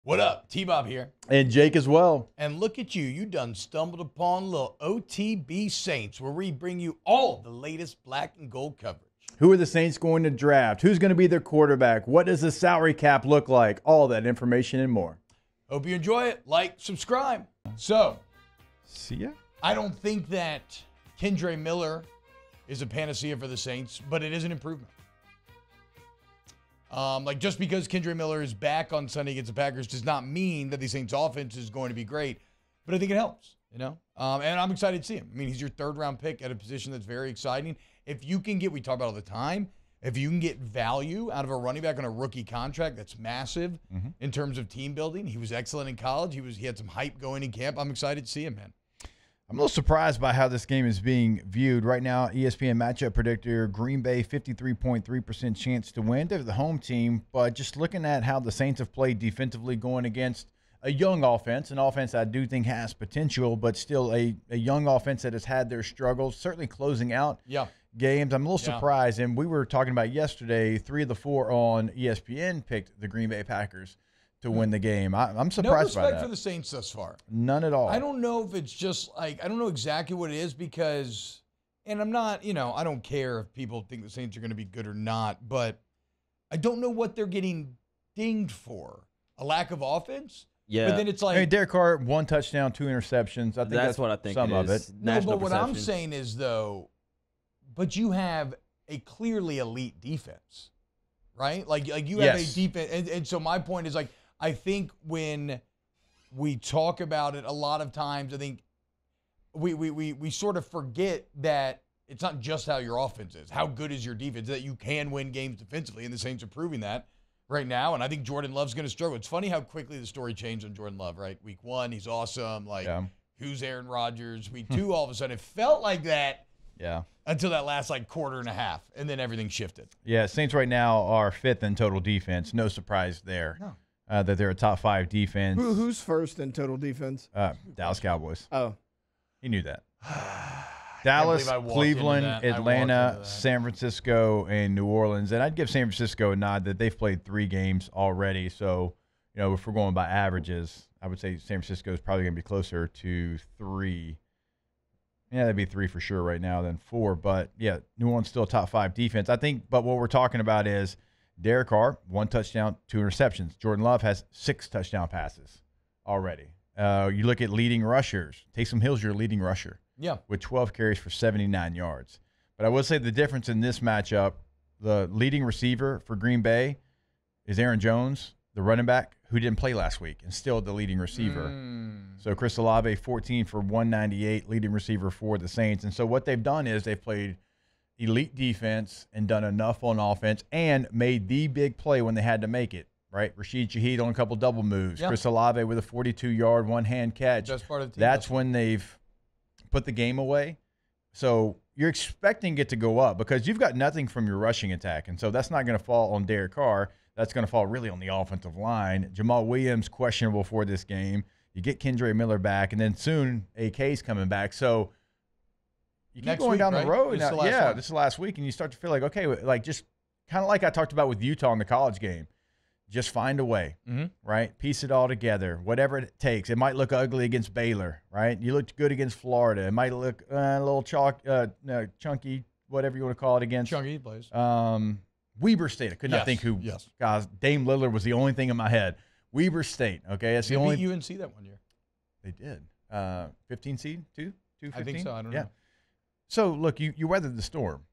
What up? T-Bob here. And Jake as well. And look at you. You done stumbled upon little OTB Saints, where we bring you all the latest black and gold coverage. Who are the Saints going to draft? Who's going to be their quarterback? What does the salary cap look like? All that information and more. Hope you enjoy it. Like, subscribe. So, see ya. I don't think that Kendre Miller is a panacea for the Saints, but it is an improvement. Just because Kendre Miller is back on Sunday against the Packers does not mean that the Saints offense is going to be great, but I think it helps, and I'm excited to see him. I mean, he's your third-round pick at a position that's very exciting. If you can get, we talk about all the time, if you can get value out of a running back on a rookie contract, that's massive in terms of team building. He was excellent in college. He had some hype going in camp. I'm excited to see him, man. I'm a little surprised by how this game is being viewed. Right now, ESPN matchup predictor, Green Bay, 53.3% chance to win. They're the home team, but just looking at how the Saints have played defensively going against a young offense, an offense I do think has potential, but still a young offense that has had their struggles, certainly closing out games. I'm a little surprised, and we were talking about yesterday, 3 of the 4 on ESPN picked the Green Bay Packers to win the game. I'm surprised by that. No respect for the Saints thus far. None at all. I don't know if it's just I don't know exactly what it is because, and I'm not, I don't care if people think the Saints are going to be good or not, but I don't know what they're getting dinged for. A lack of offense? Yeah. But then it's like. Hey, Derek Carr, 1 touchdown, 2 interceptions. I think that's what I think some of it. No, but what I'm saying is, though, but you have a clearly elite defense, right? Like you have a defense. And so my point is, I think when we talk about it a lot of times, I think we sort of forget that it's not just how your offense is. How good is your defense? That you can win games defensively, and the Saints are proving that right now. And I think Jordan Love's going to struggle. It's funny how quickly the story changed on Jordan Love, right? Week 1, he's awesome. Who's Aaron Rodgers? Week 2, all of a sudden, it felt like that. Yeah. Until that last quarter and a half, and then everything shifted. Yeah, Saints right now are 5th in total defense. No surprise there. No. That they're a top 5 defense. Who's first in total defense? Dallas Cowboys. Oh. He knew that. Dallas, Cleveland, Atlanta, San Francisco, and New Orleans. And I'd give San Francisco a nod that they've played 3 games already. So, if we're going by averages, I would say San Francisco is probably going to be closer to 3. Yeah, that'd be 3 for sure right now than 4. But, yeah, New Orleans still a top 5 defense. I think, but what we're talking about is Derek Carr, 1 touchdown, 2 interceptions. Jordan Love has 6 touchdown passes already. You look at leading rushers. Taysom Hill's your leading rusher. Yeah. With 12 carries for 79 yards. But I will say the difference in this matchup, the leading receiver for Green Bay is Aaron Jones, the running back, who didn't play last week and still the leading receiver. So Chris Olave, 14 for 198, leading receiver for the Saints. And so what they've done is they've played elite defense and done enough on offense and made the big play when they had to make it, right? Rashid Shaheed on a couple double moves. Chris Olave with a 42-yard one-hand catch. Best part of the team. That's when they've put the game away. So you're expecting it to go up because you've got nothing from your rushing attack. And so that's not going to fall on Derek Carr. That's going to fall really on the offensive line. Jamal Williams questionable for this game. You get Kendre Miller back, and then soon AK's coming back. So you keep going down the road. This is the last week, and you start to feel like, okay, just kind of like I talked about with Utah in the college game. Just find a way, right? Piece it all together, whatever it takes. It might look ugly against Baylor, right? You looked good against Florida. It might look a little chunky, whatever you want to call it against. Chunky plays. Weber State. I could not think who. Yes. Guys, Dame Lillard was the only thing in my head. Weber State. Okay, that's the only. Beat UNC that one year. They did. 15 seed, 2, 15? I think so. I don't know. So look, you weathered the storm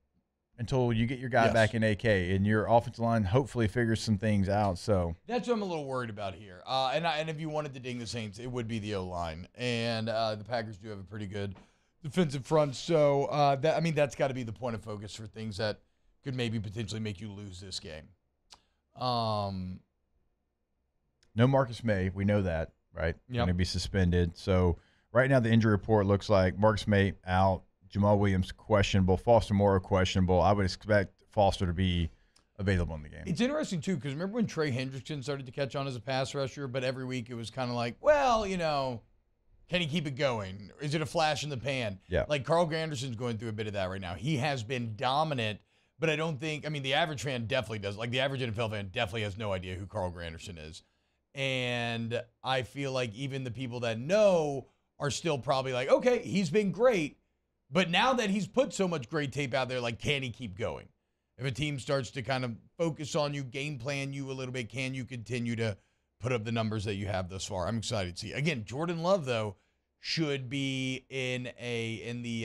until you get your guy back in AK, and your offensive line hopefully figures some things out. So that's what I'm a little worried about here. And if you wanted to ding the Saints, it would be the O-line, and the Packers do have a pretty good defensive front. So that's got to be the point of focus for things that could maybe potentially make you lose this game. No Marcus May, we know that, right? Going to be suspended. So right now the injury report looks like Marcus May out, Jamal Williams questionable, Foster Moore questionable. I would expect Foster to be available in the game. It's interesting too because remember when Trey Hendrickson started to catch on as a pass rusher, but every week it was kind of like, well, can he keep it going? Is it a flash in the pan? Yeah. Like Carl Granderson's going through a bit of that right now. He has been dominant. But I don't think, the average fan definitely does. Like the average NFL fan definitely has no idea who Carl Granderson is. And I feel like even the people that know are still probably like, okay, he's been great. But now that he's put so much great tape out there, like, can he keep going? If a team starts to kind of focus on you, game plan you a little bit, can you continue to put up the numbers that you have thus far? I'm excited to see. Again, Jordan Love, though, should be in a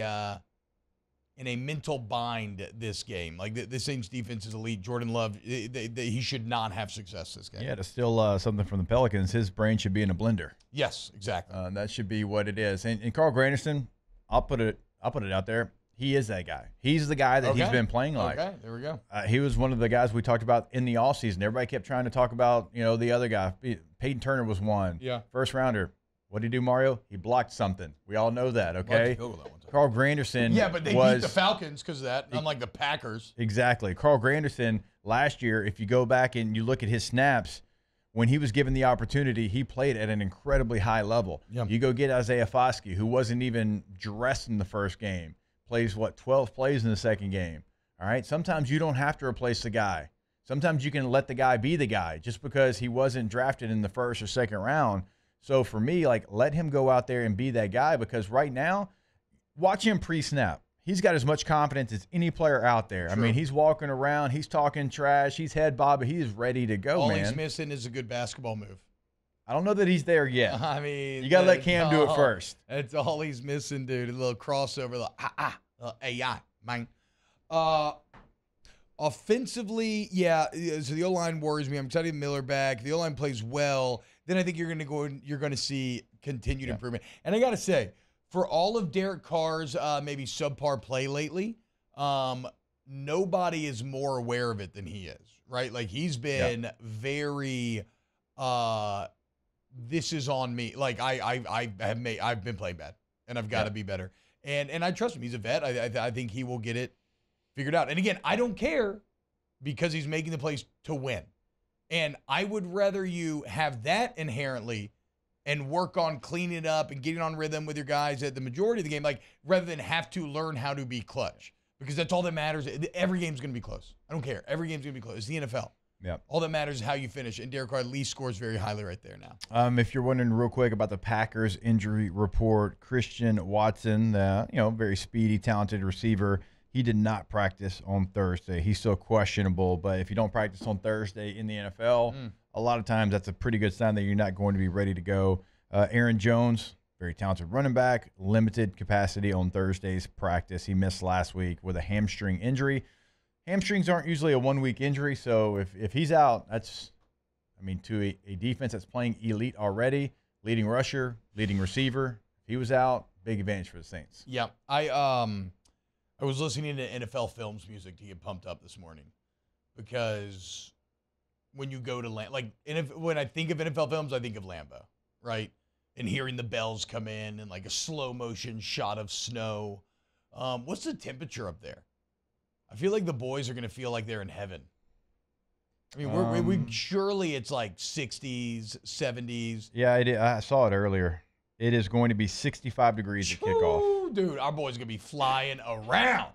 mental bind this game. Like, this Saints defense is elite. Jordan Love, he should not have success this game. Yeah, to steal something from the Pelicans, his brain should be in a blender. Yes, exactly. That should be what it is. And Carl Granderson, I'll put it out there. He is that guy. He's the guy that he's been playing like. Okay, there we go. He was one of the guys we talked about in the offseason. Everybody kept trying to talk about, the other guy. Peyton Turner was one. Yeah. First rounder. What did he do, Mario? He blocked something. We all know that, okay? Carl Granderson Yeah, but they beat the Falcons because of that, unlike the Packers. Exactly. Carl Granderson, last year, if you go back and you look at his snaps, when he was given the opportunity, he played at an incredibly high level. Yeah. You go get Isaiah Foskey, who wasn't even dressed in the first game. Plays, 12 plays in the second game. All right? Sometimes you don't have to replace the guy. Sometimes you can let the guy be the guy just because he wasn't drafted in the first or second round. So for me, like, let him go out there and be that guy, because right now, watch him pre-snap. He's got as much confidence as any player out there. True. I mean, he's walking around, he's talking trash, he's head bobbing, he's ready to go, All man. he's missing is a good basketball move. I don't know that he's there yet. I mean, you got to let Cam do it first. That's all he's missing, dude. A little crossover, AI, man. Offensively, yeah. So the O-line worries me. I'm excited Miller back. The O-line plays well. Then I think you're going to see continued improvement. And I got to say, for all of Derek Carr's maybe subpar play lately, nobody is more aware of it than he is, right? Like, he's been very. This is on me. Like, I've been playing bad, and I've got to be better. And I trust him. He's a vet. I think he will get it figured out. And again, I don't care, because he's making the plays to win. And I would rather you have that inherently and work on cleaning it up and getting on rhythm with your guys at the majority of the game, like, rather than have to learn how to be clutch, because that's all that matters. Every game's going to be close. I don't care. Every game's going to be close. It's the NFL. Yeah. All that matters is how you finish, and Derek Carr at least scores very highly right there now. If you're wondering real quick about the Packers injury report, Christian Watson, very speedy, talented receiver, he did not practice on Thursday. He's still questionable, but if you don't practice on Thursday in the NFL, a lot of times that's a pretty good sign that you're not going to be ready to go. Aaron Jones, very talented running back, limited capacity on Thursday's practice. He missed last week with a hamstring injury. Hamstrings aren't usually a one-week injury, so if he's out, that's, to a defense that's playing elite already, leading rusher, leading receiver, if he was out, big advantage for the Saints. Yeah, I was listening to NFL Films music to get pumped up this morning, because when you go to when I think of NFL Films, I think of Lambeau, right? And hearing the bells come in and like a slow motion shot of snow. What's the temperature up there? I feel like the boys are going to feel like they're in heaven. I mean, we surely it's like 60s, 70s. Yeah, I saw it earlier. It is going to be 65 degrees at kickoff. Dude, our boys going to be flying around.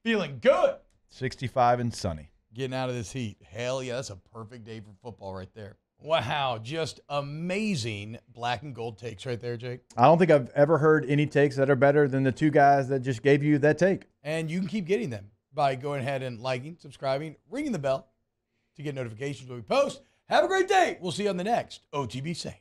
Feeling good. 65 and sunny. Getting out of this heat. Hell yeah, that's a perfect day for football right there. Wow, just amazing black and gold takes right there, Jake. I don't think I've ever heard any takes that are better than the two guys that just gave you that take. And you can keep getting them by going ahead and liking, subscribing, ringing the bell to get notifications when we post. Have a great day. We'll see you on the next OTB Saints.